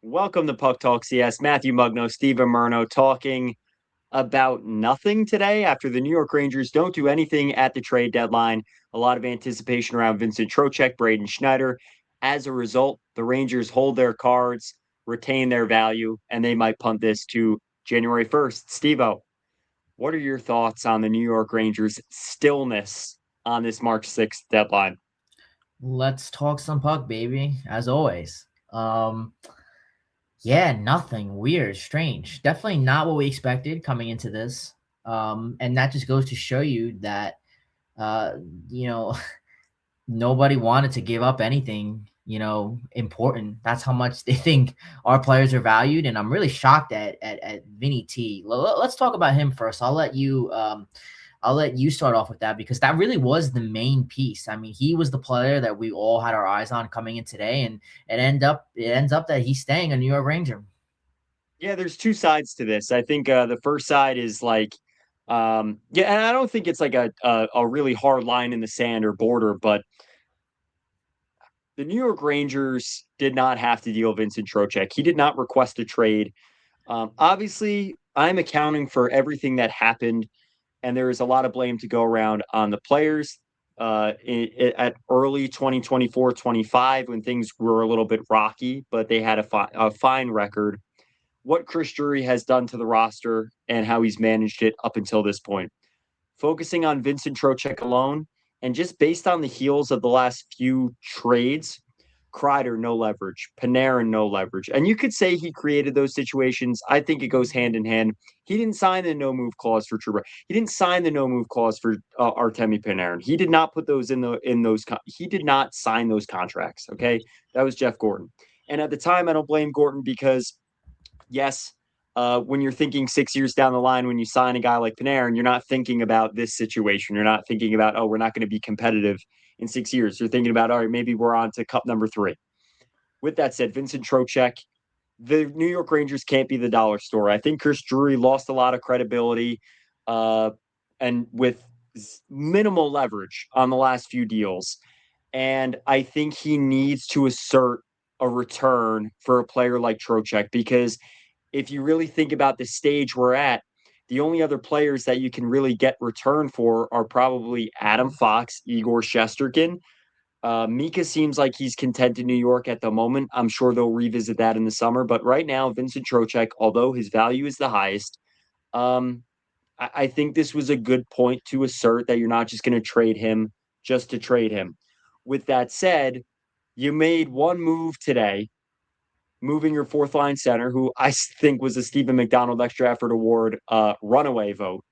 Welcome to Puck Talk CS. Matthew Mugno, Steve Murno talking about nothing today after the New York Rangers don't do anything at the trade deadline. A lot of anticipation around Vincent Trocheck, Braden Schneider. As a result, the Rangers hold their cards, retain their value, and they might punt this to January 1st. Steve-O, what are your thoughts on the New York Rangers' stillness on this March 6th deadline? Let's talk some puck, baby, as always. Yeah, nothing weird, strange. Definitely not what we expected coming into this. And that just goes to show you that uh, you know, nobody wanted to give up anything, important. That's how much they think our players are valued. And I'm really shocked at Vinny T. Let's talk about him first. I'll let you start off with that because that really was the main piece. I mean, he was the player that we all had our eyes on coming in today, and it ends up that he's staying a New York Ranger. Yeah, there's two sides to this. I think the first side is like, yeah, and I don't think it's like a really hard line in the sand or border, but the New York Rangers did not have to deal with Vincent Trocheck. He did not request a trade. Obviously, I'm accounting for everything that happened, and there is a lot of blame to go around on the players at early 2024-25 when things were a little bit rocky, but they had a fine record. What Chris Drury has done to the roster and how he's managed it up until this point. Focusing on Vincent Trocheck alone, and just based on the heels of the last few trades, Kreider, no leverage. Panarin, no leverage. And you could say he created those situations. I think it goes hand in hand. He didn't sign the no move clause for Trouba. He didn't sign the no move clause for Artemi Panarin. He did not put those in those. He did not sign those contracts. Okay, that was Jeff Gordon. And at the time, I don't blame Gordon because yes, when you're thinking 6 years down the line, when you sign a guy like Panarin, you're not thinking about this situation. You're not thinking about, oh, we're not going to be competitive in 6 years. You're thinking about, all right, maybe we're on to cup number 3. With that said, Vincent Trocheck, the New York Rangers can't be the dollar store. I think Chris Drury lost a lot of credibility and with minimal leverage on the last few deals. And I think he needs to assert a return for a player like Trocheck because if you really think about the stage we're at, the only other players that you can really get return for are probably Adam Fox, Igor Shesterkin. Mika seems like he's content in New York at the moment. I'm sure they'll revisit that in the summer. But right now, Vincent Trocheck, although his value is the highest, um, I think this was a good point to assert that you're not just going to trade him just to trade him. With that said, you made one move today moving your fourth line center, who I think was a Stephen McDonald Extra Effort Award runaway vote.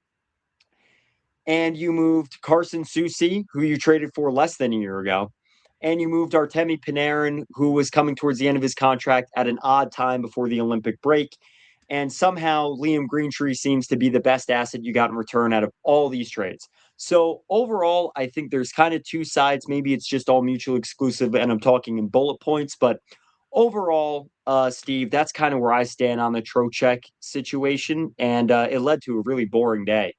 And you moved Carson Soucy, who you traded for less than a year ago. And you moved Artemi Panarin, who was coming towards the end of his contract at an odd time before the Olympic break. And somehow Liam Greentree seems to be the best asset you got in return out of all these trades. So overall, I think there's kind of two sides. Maybe it's just all mutually exclusive, and I'm talking in bullet points. But overall, Steve, that's kind of where I stand on the Trocheck situation, and it led to a really boring day.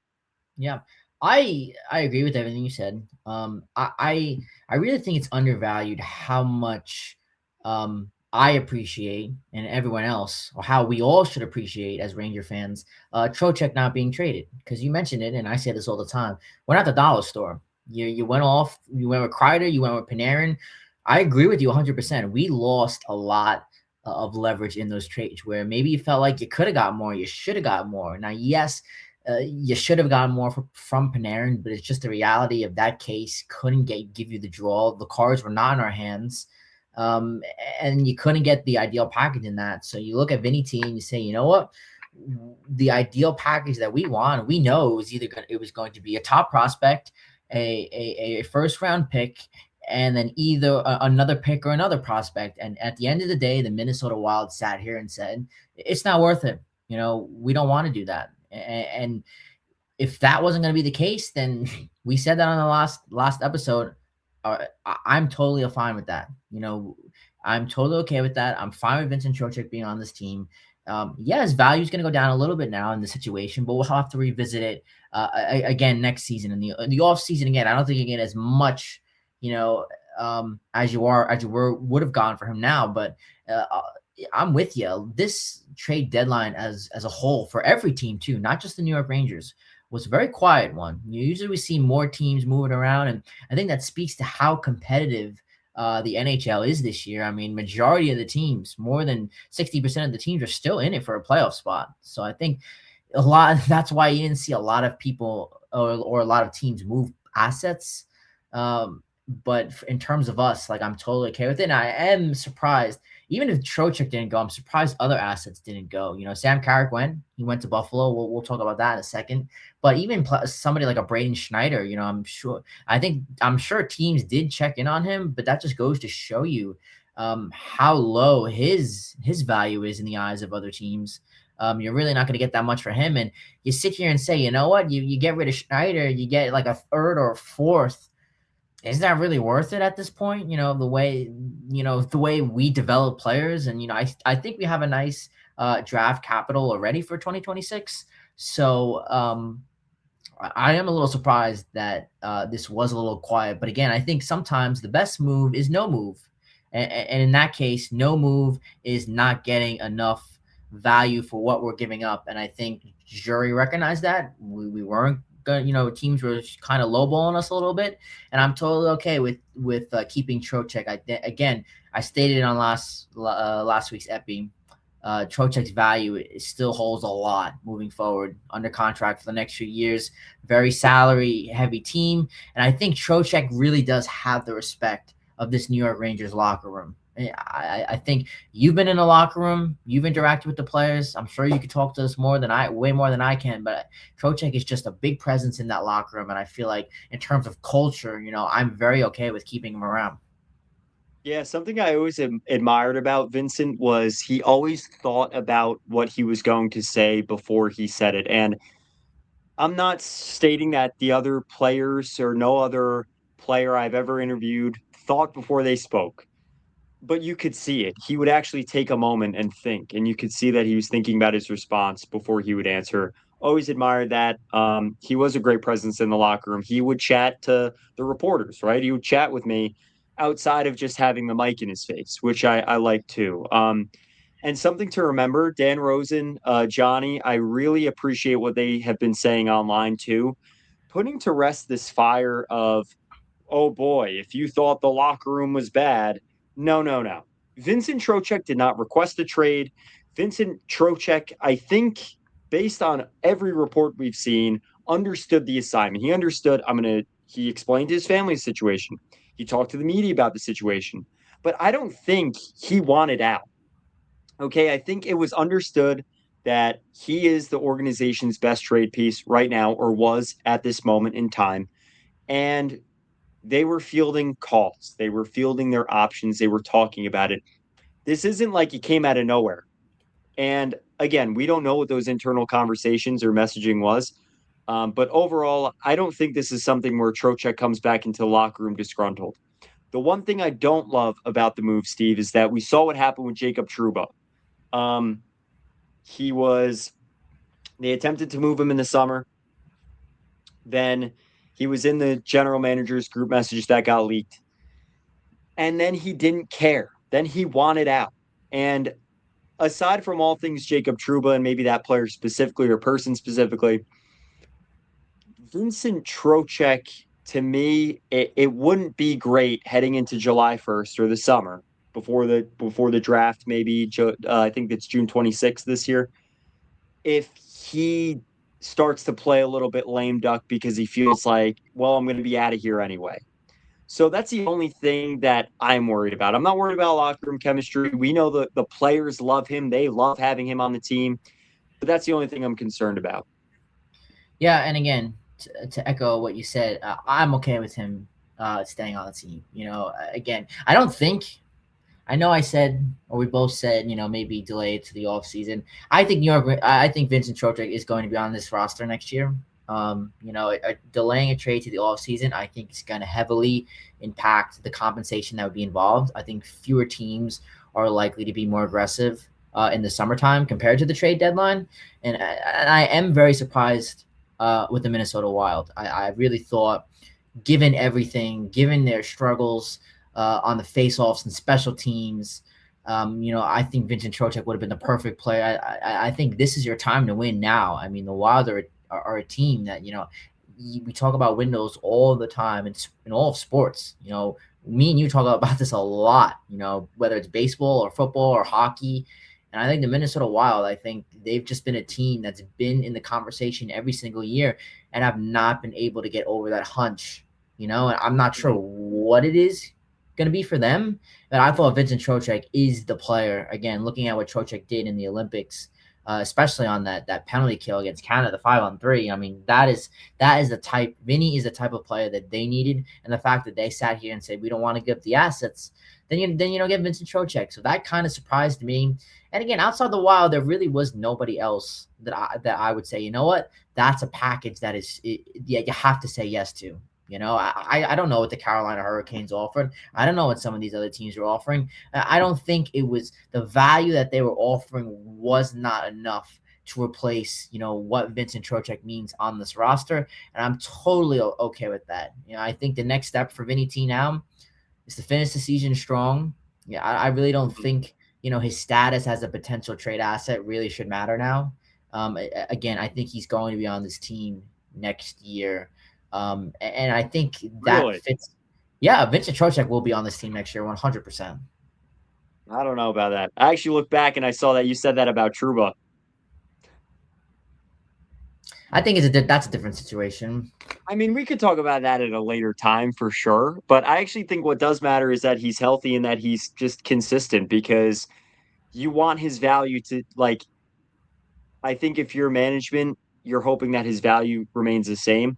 Yeah, I agree with everything you said. I really think it's undervalued how much I appreciate and everyone else, or how we all should appreciate as Ranger fans, Trocheck not being traded. Because you mentioned it, and I say this all the time. We're not the dollar store. You went off. You went with Kreider. You went with Panarin. I agree with you 100%. We lost a lot of leverage in those trades where maybe you felt like you could have got more, you should have got more. Now, yes, you should have gotten more from Panarin, but it's just the reality of that case. Couldn't give you the draw. The cards were not in our hands, um, and you couldn't get the ideal package in that. So you look at Vinny T and you say, you know what? The ideal package that we want, we know it was going to be a top prospect, a first round pick, and then either another pick or another prospect. And at the end of the day, the Minnesota Wild sat here and said, it's not worth it. We don't want to do that. And if that wasn't going to be the case, then we said that on the last episode. I'm totally fine with that. I'm totally okay with that. I'm fine with Vincent Trocheck being on this team. Yeah, his value is going to go down a little bit now in the situation, but we'll have to revisit it again next season in the off season. Again, I don't think you get as much, as you would have gone for him now, but I'm with you. This trade deadline as a whole for every team too, not just the New York Rangers, was a very quiet one. Usually we see more teams moving around, and I think that speaks to how competitive the NHL is this year. I mean, majority of the teams, more than 60% of the teams, are still in it for a playoff spot. So I think a lot. That's why you didn't see a lot of people or a lot of teams move assets. But in terms of us, like I'm totally okay with it. And I am surprised, even if Trocheck didn't go, I'm surprised other assets didn't go. Sam Carrick went. He went to Buffalo. We'll talk about that in a second. But even somebody like a Braden Schneider, I'm sure teams did check in on him, but that just goes to show you how low his value is in the eyes of other teams. You're really not going to get that much for him. And you sit here and say, you know what, you get rid of Schneider, you get like a third or a fourth. Is that really worth it at this point? The way we develop players, and I think we have a nice draft capital already for 2026. So I am a little surprised that this was a little quiet. But again, I think sometimes the best move is no move, and in that case, no move is not getting enough value for what we're giving up. And I think jury recognized that we weren't going. Teams were kind of lowballing us a little bit, and I'm totally okay with keeping Trocheck. I stated on last week's epi. Trocheck's value still holds a lot moving forward, under contract for the next few years. Very salary heavy team, and I think Trocheck really does have the respect of this New York Rangers locker room. I think you've been in the locker room, you've interacted with the players. I'm sure you could talk to us way more than I can. But Trocheck is just a big presence in that locker room, and I feel like in terms of culture, I'm very okay with keeping him around. Yeah, something I always admired about Vincent was he always thought about what he was going to say before he said it. And I'm not stating that the other players or no other player I've ever interviewed thought before they spoke, but you could see it. He would actually take a moment and think, and you could see that he was thinking about his response before he would answer. Always admired that. He was a great presence in the locker room. He would chat to the reporters, right? He would chat with me outside of just having the mic in his face, which I like too. And something to remember, Dan Rosen, Johnny, I really appreciate what they have been saying online too. Putting to rest this fire of, oh boy, if you thought the locker room was bad, no, no, no. Vincent Trocheck did not request a trade. Vincent Trocheck, I think, based on every report we've seen, understood the assignment. He understood, he explained his family situation. He talked to the media about the situation. But I don't think he wanted out. Okay. I think it was understood that he is the organization's best trade piece right now, or was at this moment in time. And they were fielding calls, they were fielding their options, they were talking about it. This isn't like it came out of nowhere. And again, we don't know what those internal conversations or messaging was. But overall, I don't think this is something where Trocheck comes back into the locker room disgruntled. The one thing I don't love about the move, Steve, is that we saw what happened with Jacob Trouba. Um, he was, they attempted to move him in the summer. Then he was in the general manager's group messages that got leaked. And then he didn't care. Then he wanted out. And aside from all things Jacob Trouba and maybe that player specifically or person specifically, Vincent Trocheck, to me, it wouldn't be great heading into July 1st or the summer before the draft, maybe I think it's June 26th this year, if he starts to play a little bit lame duck because he feels like, well, I'm going to be out of here anyway. So that's the only thing that I'm worried about. I'm not worried about locker room chemistry. We know the players love him. They love having him on the team. But that's the only thing I'm concerned about. Yeah, and again, to echo what you said, I'm okay with him staying on the team. Again, I don't think. I know I said, or we both said, maybe delay it to the off season. I think I think Vincent Trocheck is going to be on this roster next year. Delaying a trade to the off season, I think is going to heavily impact the compensation that would be involved. I think fewer teams are likely to be more aggressive in the summertime compared to the trade deadline. And I am very surprised with the Minnesota Wild. I really thought, given everything, given their struggles on the faceoffs and special teams, I think Vincent Trocheck would have been the perfect player. I think this is your time to win now. I mean, the Wild are a team that, we talk about windows all the time in all of sports. Me and you talk about this a lot, whether it's baseball or football or hockey. And I think the Minnesota Wild, I think they've just been a team that's been in the conversation every single year and have not been able to get over that hunch, and I'm not sure Mhm. what it is going to be for them. But I thought Vincent Trocheck is the player. Again, looking at what Trocheck did in the Olympics, especially on that penalty kill against Canada, the 5-on-3. I mean, that is the type. Vinny is the type of player that they needed, and the fact that they sat here and said we don't want to give up the assets, then you don't get Vincent Trocheck. So that kind of surprised me. And again, outside the Wild, there really was nobody else that I would say, what, that's a package that yeah, you have to say yes to. I don't know what the Carolina Hurricanes offered. I don't know what some of these other teams are offering. I don't think it was the value that they were offering was not enough to replace, what Vincent Trocheck means on this roster. And I'm totally okay with that. I think the next step for Vinny T now is to finish the season strong. Yeah, I really don't Mhm. think, his status as a potential trade asset really should matter now. Again, I think he's going to be on this team next year. And I think that Really? fits. Yeah, Vincent Trocheck will be on this team next year, 100%. I don't know about that. I actually looked back and I saw that you said that about Truba. I think that's a different situation. I mean, we could talk about that at a later time for sure, but I actually think what does matter is that he's healthy and that he's just consistent because you want his value to like I think if you're management, you're hoping that his value remains the same.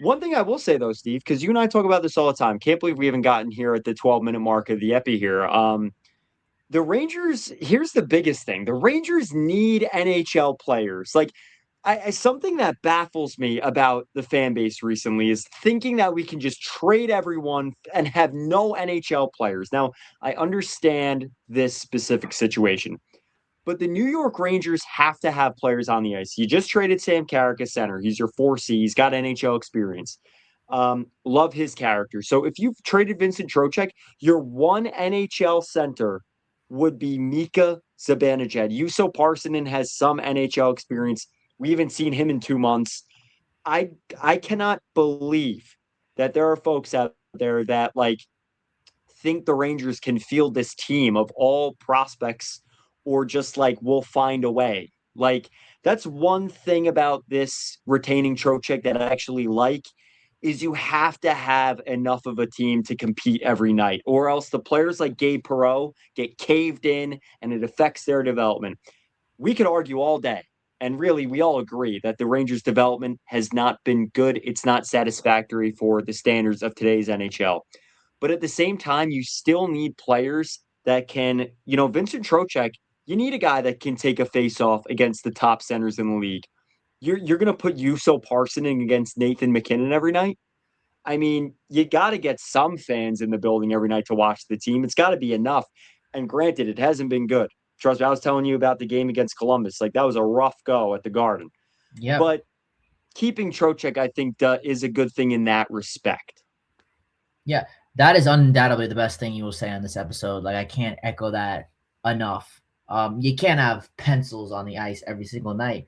One thing I will say though, Steve, because you and I talk about this all the time. Can't believe we haven't gotten here at the 12-minute mark of the epi here. The Rangers, here's the biggest thing. The Rangers need NHL players. Like something that baffles me about the fan base recently is thinking that we can just trade everyone and have no NHL players. Now, I understand this specific situation, but the New York Rangers have to have players on the ice. You just traded Sam Carrick as center. He's your 4C. He's got NHL experience. Love his character. So if you've traded Vincent Trocheck, your one NHL center would be Mika Zibanejad. Juuso Parssinen has some NHL experience. We haven't seen him in 2 months. I I cannot believe that there are folks out there that think the Rangers can field this team of all prospects or just we'll find a way. That's one thing about this retaining Trocheck that I actually like is you have to have enough of a team to compete every night, or else the players like Gabe Perreault get caved in and it affects their development. We could argue all day, and really we all agree that the Rangers development has not been good. It's not satisfactory for the standards of today's NHL. But at the same time, you still need players that can, Vincent Trocheck, you need a guy that can take a face off against the top centers in the league. You're going to put Juuso Parssinen against Nathan MacKinnon every night. I mean, you got to get some fans in the building every night to watch the team. It's got to be enough. And granted, it hasn't been good. Trust me, I was telling you about the game against Columbus. That was a rough go at the Garden. Yep. But keeping Trocheck, I think, is a good thing in that respect. Yeah, that is undoubtedly the best thing you will say on this episode. Like, I can't echo that enough. You can't have pencils on the ice every single night.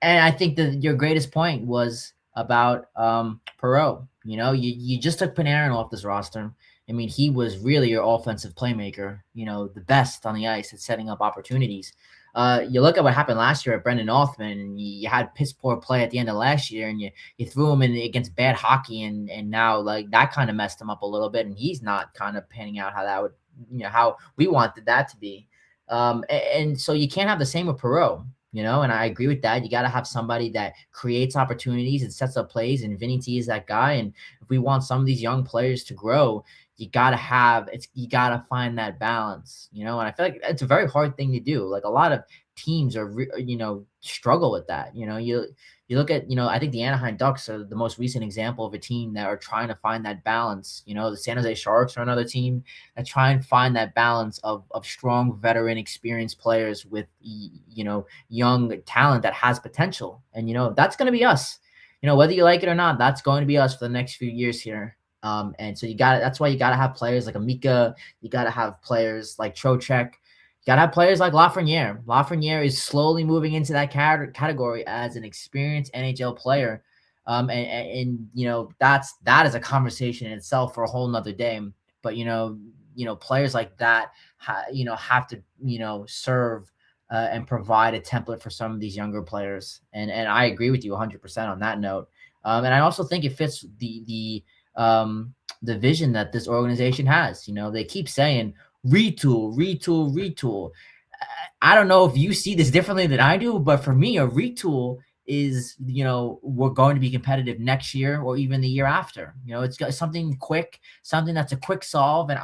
And I think that your greatest point was about Perot. You just took Panarin off this roster. I mean, he was really your offensive playmaker, the best on the ice at setting up opportunities. You look at what happened last year at Brennan Othmann, and you had piss poor play at the end of last year, and you threw him in against bad hockey, and now like that kind of messed him up a little bit, and he's not kind of panning out how that would, how we wanted that to be. And so you can't have the same with Perot. And I agree with that. You got to have somebody that creates opportunities and sets up plays, and Vinny T is that guy. And if we want some of these young players to grow, you gotta find that balance, and I feel like it's a very hard thing to do. Like, a lot of teams struggle with that. You look at, I think the Anaheim Ducks are the most recent example of a team that are trying to find that balance. The San Jose Sharks are another team that try and find that balance of strong veteran experienced players with young talent that has potential. And that's going to be us. Whether you like it or not, that's going to be us for the next few years here. And so that's why you got to have players like Amika. You got to have players like Trocheck. You got to have players like Lafreniere. Lafreniere is slowly moving into that category as an experienced NHL player. And that is a conversation in itself for a whole nother day. But players like that, have to serve and provide a template for some of these younger players. And I agree with you 100% on that note. And I also think it fits the vision that this organization has. They keep saying retool, retool, retool. I don't know if you see this differently than I do, but for me, a retool is, we're going to be competitive next year or even the year after. It's got something quick, something that's a quick solve. And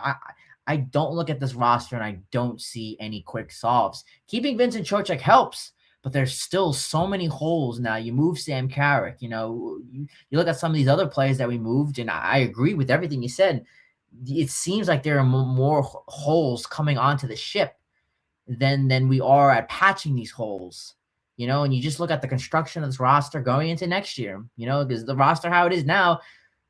I don't look at this roster and I don't see any quick solves. Keeping Vincent Trocheck helps, but there's still so many holes now. You move Sam Carrick, you look at some of these other players that we moved, and I agree with everything you said. It seems like there are more holes coming onto the ship than we are at patching these holes. And you just look at the construction of this roster going into next year, because the roster how it is now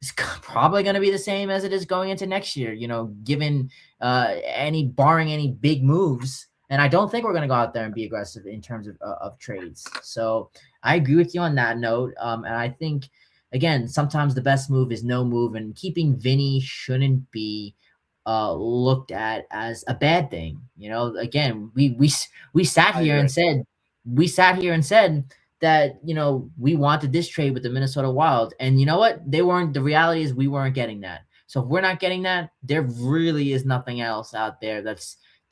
is probably going to be the same as it is going into next year, given barring any big moves. And I don't think we're going to go out there and be aggressive in terms of trades. So I agree with you on that note. And I think, again, sometimes the best move is no move, and keeping Vinny shouldn't be looked at as a bad thing. Again, we sat here and said that we wanted this trade with the Minnesota Wild, and you know what? They weren't. The reality is we weren't getting that. So if we're not getting that, there really is nothing else out there that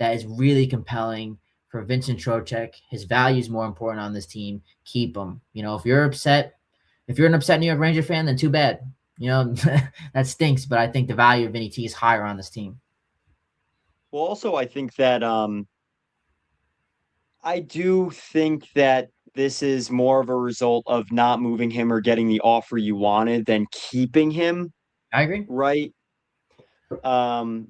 is really compelling for Vincent Trocheck. His value is more important on this team. Keep him. If you're an upset New York Ranger fan, then too bad. That stinks. But I think the value of Vinny T is higher on this team. Well, also, I think that I do think that this is more of a result of not moving him or getting the offer you wanted than keeping him, I agree. right? Um,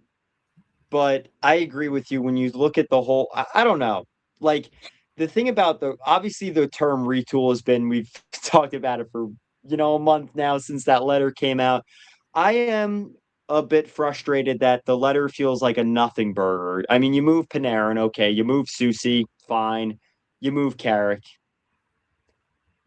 but I agree with you when you look at the whole. I don't know. Like the thing about obviously the term retool has been, we've talked about it for a month now since that letter came out. I am a bit frustrated that the letter feels like a nothing burger. I mean, you move Panarin, okay, you move Susie, fine, you move Carrick.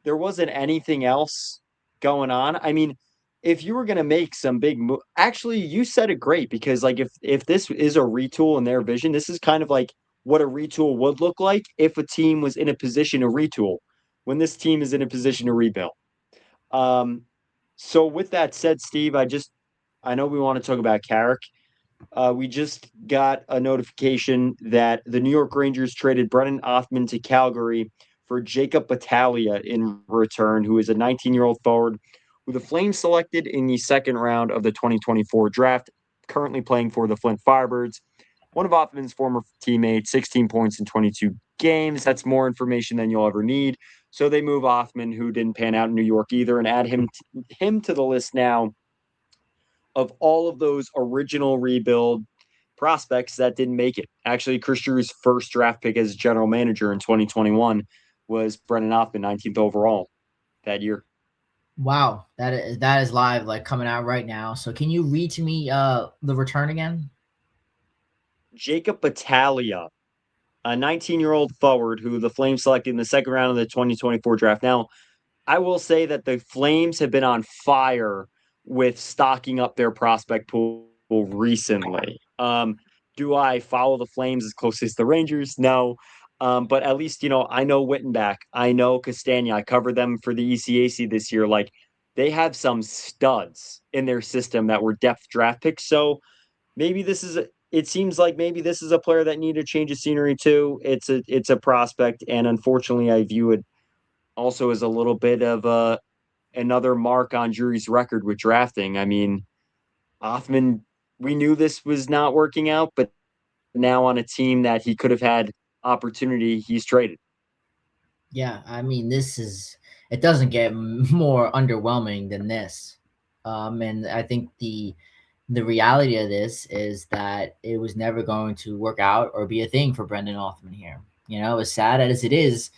There wasn't anything else going on. I mean, if you were going to make some big move, actually, you said it great, because like if this is a retool in their vision, this is kind of like what a retool would look like if a team was in a position to retool when this team is in a position to rebuild. Um, so with that said, Steve, I know we want to talk about Carrick. We just got a notification that the New York Rangers traded Brennan Othmann to Calgary for Jacob Battaglia in return, who is a 19-year-old forward who the Flames selected in the second round of the 2024 draft, currently playing for the Flint Firebirds. One of Othmann's former teammates, 16 points in 22 games. That's more information than you'll ever need. So they move Othmann, who didn't pan out in New York either, and add him to the list now of all of those original rebuild prospects that didn't make it. Actually, Chris Drew's first draft pick as general manager in 2021 was Brennan Othmann, 19th overall that year. Wow, that is live, like coming out right now. So can you read to me the return again? Jacob Battaglia, a 19-year-old forward who the Flames selected in the second round of the 2024 draft. Now, I will say that the Flames have been on fire with stocking up their prospect pool recently. Do I follow the Flames as closely as the Rangers? No. But at least, I know Wittenbach. I know Castagna. I covered them for the ECAC this year. Like, they have some studs in their system that were depth draft picks. So maybe it seems like maybe this is a player that needed a change of scenery too. It's a prospect. And unfortunately, I view it also as a little bit of another mark on Drury's record with drafting. I mean, Othmann, we knew this was not working out, but now on a team that he could have had opportunity, he's traded. Yeah, I mean, it doesn't get more underwhelming than this. And I think the reality of this is that it was never going to work out or be a thing for Brendan Othmann here. As sad as it is,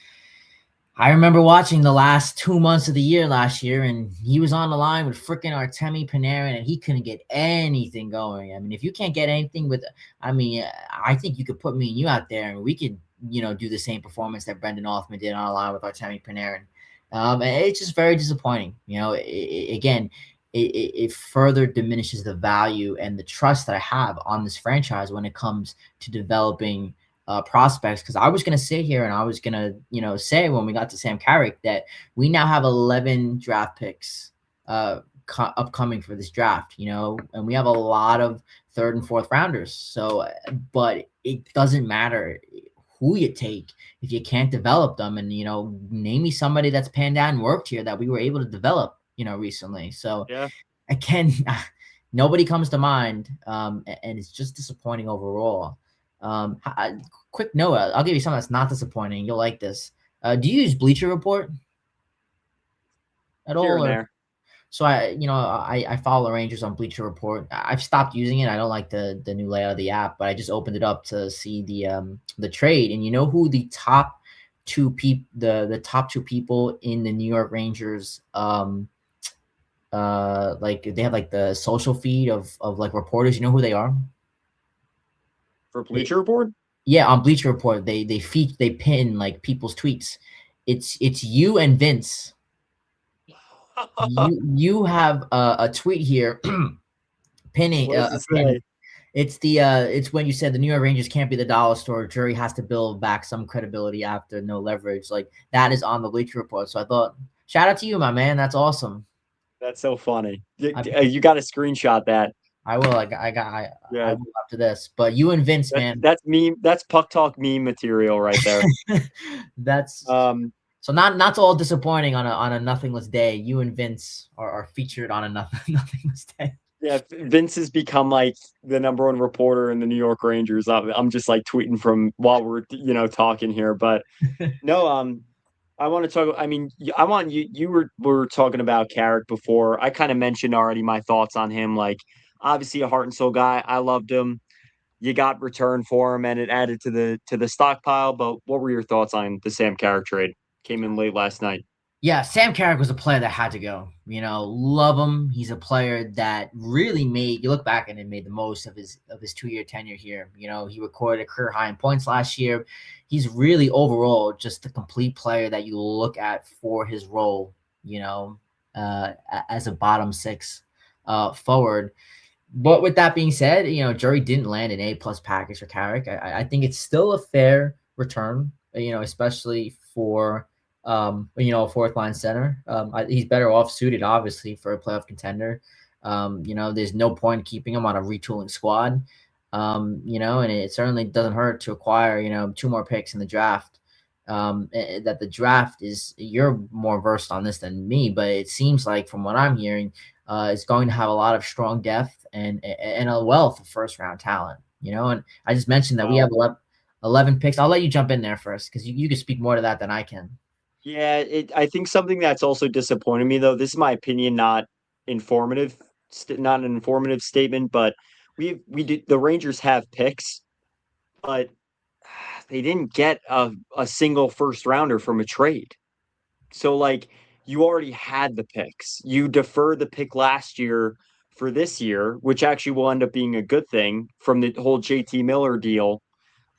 I remember watching the last 2 months of the year last year, and he was on the line with freaking Artemi Panarin, and he couldn't get anything going. I mean, if you can't get anything with, I mean, I think you could put me and you out there, and we could, do the same performance that Brendan Othmann did on the line with Artemi Panarin. And it's just very disappointing. Again, it further diminishes the value and the trust that I have on this franchise when it comes to developing prospects. Because I was going to sit here and I was going to, say when we got to Sam Carrick that we now have 11 draft picks upcoming for this draft, and we have a lot of third and fourth rounders. So, but it doesn't matter who you take if you can't develop them. And, name me somebody that's panned out and worked here that we were able to develop, recently. So, Yeah. again, nobody comes to mind, and it's just disappointing overall. Quick note, I'll give you something that's not disappointing. You'll like this. Do you use Bleacher Report at Here all? and Or there. so I follow the Rangers on Bleacher Report. I've stopped using it. I don't like the new layout of the app, but I just opened it up to see the trade. And you know who the top the top two people in the New York Rangers like they have like the social feed of like reporters. You know who they are? For They, Bleacher Report? yeah, on Bleacher Report, they pin like people's tweets. It's you and Vince. You have a tweet here pinning What does a it pin. say? It's when you said the New York Rangers can't be the dollar store. Jury has to build back some credibility after no leverage. Like that is on the Bleacher Report. So I thought, shout out to you, my man. That's awesome. That's so funny. I You got to screenshot that. I will. I Yeah, will after this. But you and Vince, man. that's meme. That's puck talk meme material right there. That's Um, so not all disappointing on a nothingless day. You and Vince are featured on a nothingless day. yeah, Vince has become like the number one reporter in the New York Rangers. I'm just like tweeting from while we're talking here, but no, I want to talk. I mean, I want you. You were talking about Carrick before. I kind of mentioned already my thoughts on him. Like, obviously a heart and soul guy. I loved him. You got return for him, and it added to the stockpile. But what were your thoughts on the Sam Carrick trade? Came in late last night. Yeah, Sam Carrick was a player that had to go. Love him. He's a player that really made you look back and made the most of his 2-year tenure here. He recorded a career high in points last year. He's really overall just a complete player that you look at for his role. As a bottom six forward. But with that being said, Jury didn't land an A+ package for Carrick. I think it's still a fair return. Especially for a fourth line center. He's better off suited, obviously, for a playoff contender. There's no point keeping him on a retooling squad. And it certainly doesn't hurt to acquire, 2 more picks in the draft. That the draft is, you're more versed on this than me, but it seems like from what I'm hearing, it's going to have a lot of strong depth and a wealth of first round talent. And I just mentioned that we have 11 picks. I'll let you jump in there first because you can speak more to that than I can. Yeah, I think something that's also disappointed me though. This is my opinion, not informative, not an informative statement, but we did the Rangers have picks, but they didn't get a single first rounder from a trade. So like you already had the picks. You defer the pick last year for this year, which actually will end up being a good thing from the whole JT Miller deal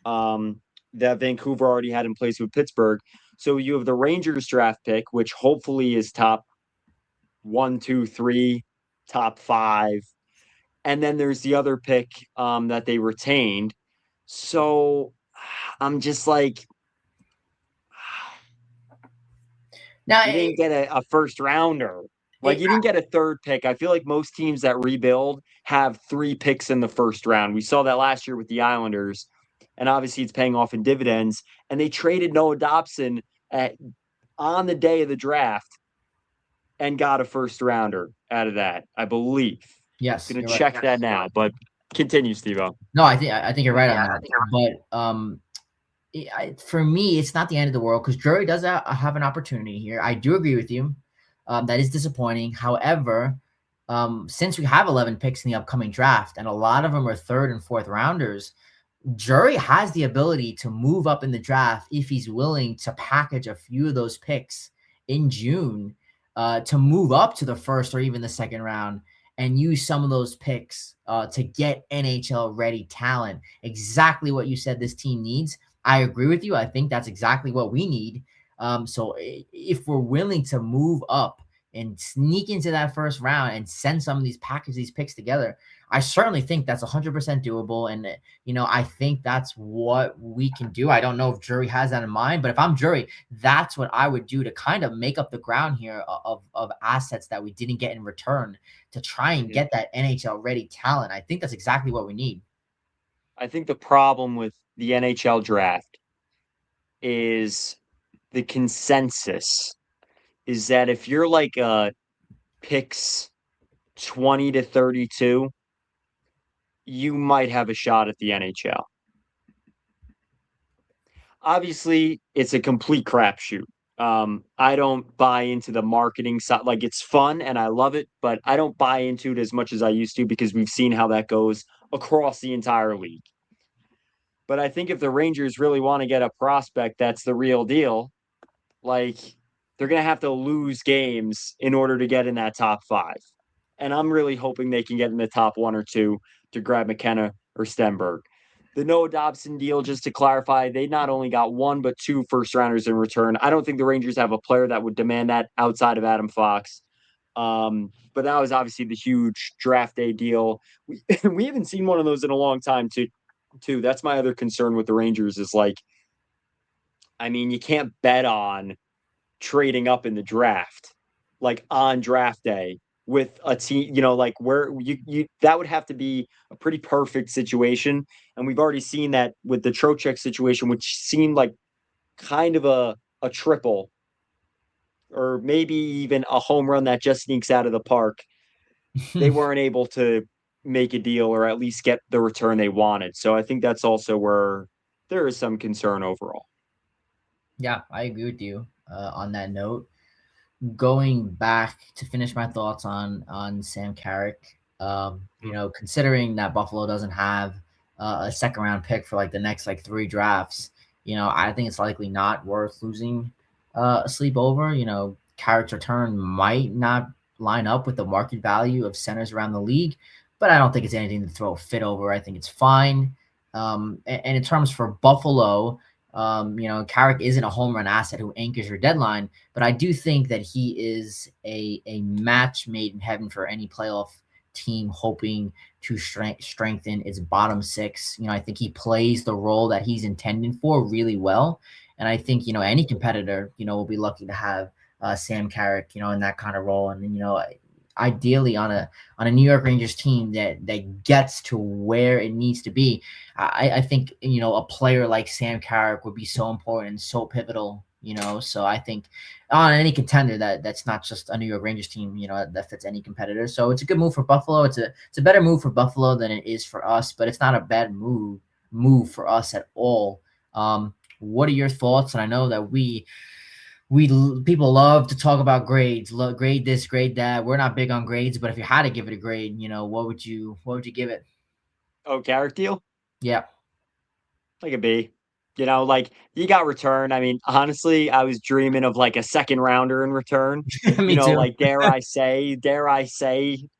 that Vancouver already had in place with Pittsburgh. So you have the Rangers draft pick, which hopefully is top 1, 2, 3, top 5. And then there's the other pick that they retained. So I'm just like, Now, you didn't get a first rounder. Like you didn't get a third pick. I feel like most teams that rebuild have 3 picks in the first round. We saw that last year with the Islanders, and obviously it's paying off in dividends. And they traded Noah Dobson on the day of the draft and got a first rounder out of that, I believe. yes, Gonna you're right. check that now, but continue, Steve-O. No, I think you're right on that. But for me, it's not the end of the world because Drury does have an opportunity here. I do agree with you. That is disappointing. However, since we have 11 picks in the upcoming draft and a lot of them are third and fourth rounders, Jury has the ability to move up in the draft if he's willing to package a few of those picks in June to move up to the first or even the second round and use some of those picks to get NHL ready talent. Exactly what you said this team needs. I agree with you. I think that's exactly what we need. So if we're willing to move up and sneak into that first round and send some of these package these picks together, I certainly think that's 100% doable. And I think that's what we can do. I don't know if Jury has that in mind, but if I'm Jury, that's what I would do to kind of make up the ground here of assets that we didn't get in return to try and Mhm. get that NHL ready talent. I think that's exactly what we need. I think the problem with the NHL draft is the consensus is that if you're like picks 20 to 32, you might have a shot at the NHL. Obviously, it's a complete crapshoot. I don't buy into the marketing side. Like it's fun and I love it, but I don't buy into it as much as I used to because we've seen how that goes across the entire league. But I think if the Rangers really want to get a prospect that's the real deal, like they're going to have to lose games in order to get in that top five. And I'm really hoping they can get in the top one or two to grab McKenna or Stenberg. The Noah Dobson deal, just to clarify, they not only got one but two first rounders in return. I don't think the Rangers have a player that would demand that outside of Adam Fox. But that was obviously the huge draft day deal. We haven't seen one of those in a long time, too. That's my other concern with the Rangers is like, I mean, you can't bet on trading up in the draft, like on draft day with a team, like where you that would have to be a pretty perfect situation. And we've already seen that with the Trocheck situation, which seemed like kind of a triple or maybe even a home run that just sneaks out of the park. They weren't able to make a deal or at least get the return they wanted. So I think that's also where there is some concern overall. Yeah, I agree with you on that note. Going back to finish my thoughts on Sam Carrick, considering that Buffalo doesn't have a second round pick for like the next like three drafts, I think it's likely not worth losing a sleep over. Carrick's return might not line up with the market value of centers around the league, but I don't think it's anything to throw a fit over. I think it's fine. And in terms for Buffalo, Carrick isn't a home run asset who anchors your deadline, but I do think that he is a match made in heaven for any playoff team hoping to strengthen its bottom six. I think he plays the role that he's intended for really well. And I think, any competitor, will be lucky to have Sam Carrick, in that kind of role. And, ideally on a New York Rangers team that gets to where it needs to be. I think a player like Sam Carrick would be so important and so pivotal. So I think on any contender that's not just a New York Rangers team, that fits any competitor. So it's a good move for Buffalo. It's a better move for Buffalo than it is for us, but it's not a bad move for us at all. What are your thoughts? And I know that people love to talk about grades, grade this, grade that. We're not big on grades, but if you had to give it a grade, what would you give it? Oh, Carrick deal? Yeah, Like a B. Like you got return. I mean, honestly, I was dreaming of like a second rounder in return. me too. Like dare I say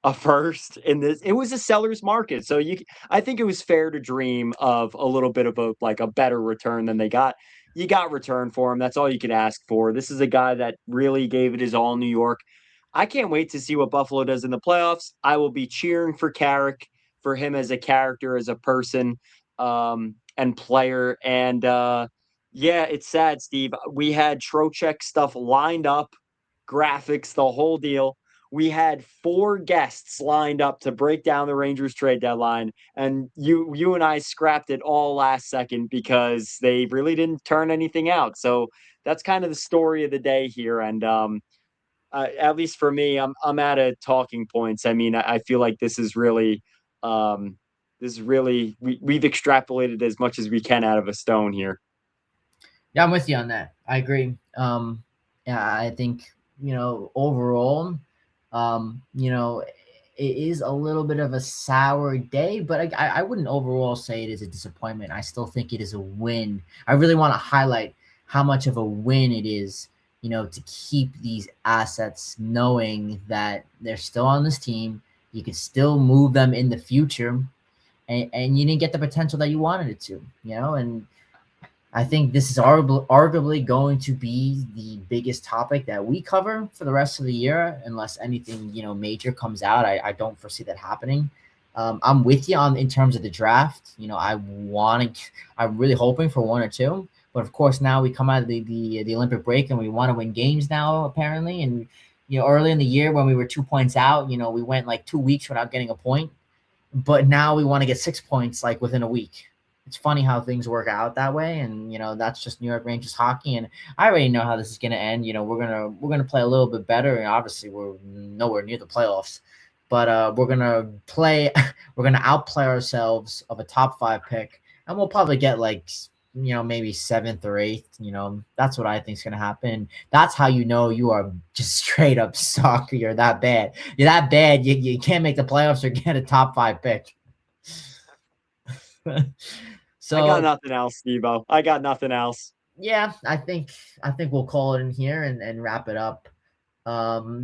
a first in this. It was a seller's market. So I think it was fair to dream of a little bit of a better return than they got. You got return for him. That's all you could ask for. This is a guy that really gave it his all in New York. I can't wait to see what Buffalo does in the playoffs. I will be cheering for Carrick, for him as a character, as a person. And player. And yeah, it's sad, Steve. We had Trocheck stuff lined up, graphics, the whole deal. We had four guests lined up to break down the Rangers trade deadline, and you and I scrapped it all last second because they really didn't turn anything out. So that's kind of the story of the day here. And at least for me, I'm at a talking points. I mean, I feel like um, this is really we've extrapolated as much as we can out of a stone here. Yeah, I'm with you on that. I agree. Yeah, I think overall, um, you know, it is a little bit of a sour day, but I wouldn't overall say it is a disappointment. I still think it is a win. I really want to highlight how much of a win it is, to keep these assets, knowing that they're still on this team. You can still move them in the future, and you didn't get the potential that you wanted it to, and I think this is arguably going to be the biggest topic that we cover for the rest of the year, unless anything major comes out. I don't foresee that happening. I'm with you on in terms of the draft. I'm really hoping for one or two, but of course now we come out of the Olympic break and we want to win games now apparently. And early in the year when we were 2 points out, we went like 2 weeks without getting a point, but now we want to get 6 points like within a week. It's funny how things work out that way, and that's just New York Rangers hockey. And I already know how this is going to end. We're gonna play a little bit better, and obviously we're nowhere near the playoffs, but we're gonna play. We're gonna outplay ourselves of a top 5 pick, and we'll probably get like maybe 7th or 8th. That's what I think is gonna happen. That's how you are just straight up suck. You're that bad. You're that bad. You can't make the playoffs or get a top 5 pick. I got So nothing else, Steve-O. I got nothing else. yeah, I think we'll call it in here and wrap it up.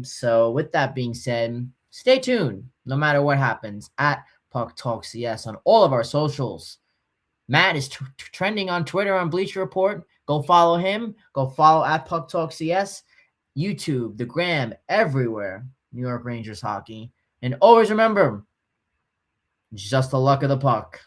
So with that being said, stay tuned no matter what happens at Puck Talk CS on all of our socials. Matt is trending on Twitter on Bleacher Report. Go follow him. Go follow at Puck Talk CS, YouTube, the Gram, everywhere. New York Rangers hockey. And always remember, just the luck of the puck.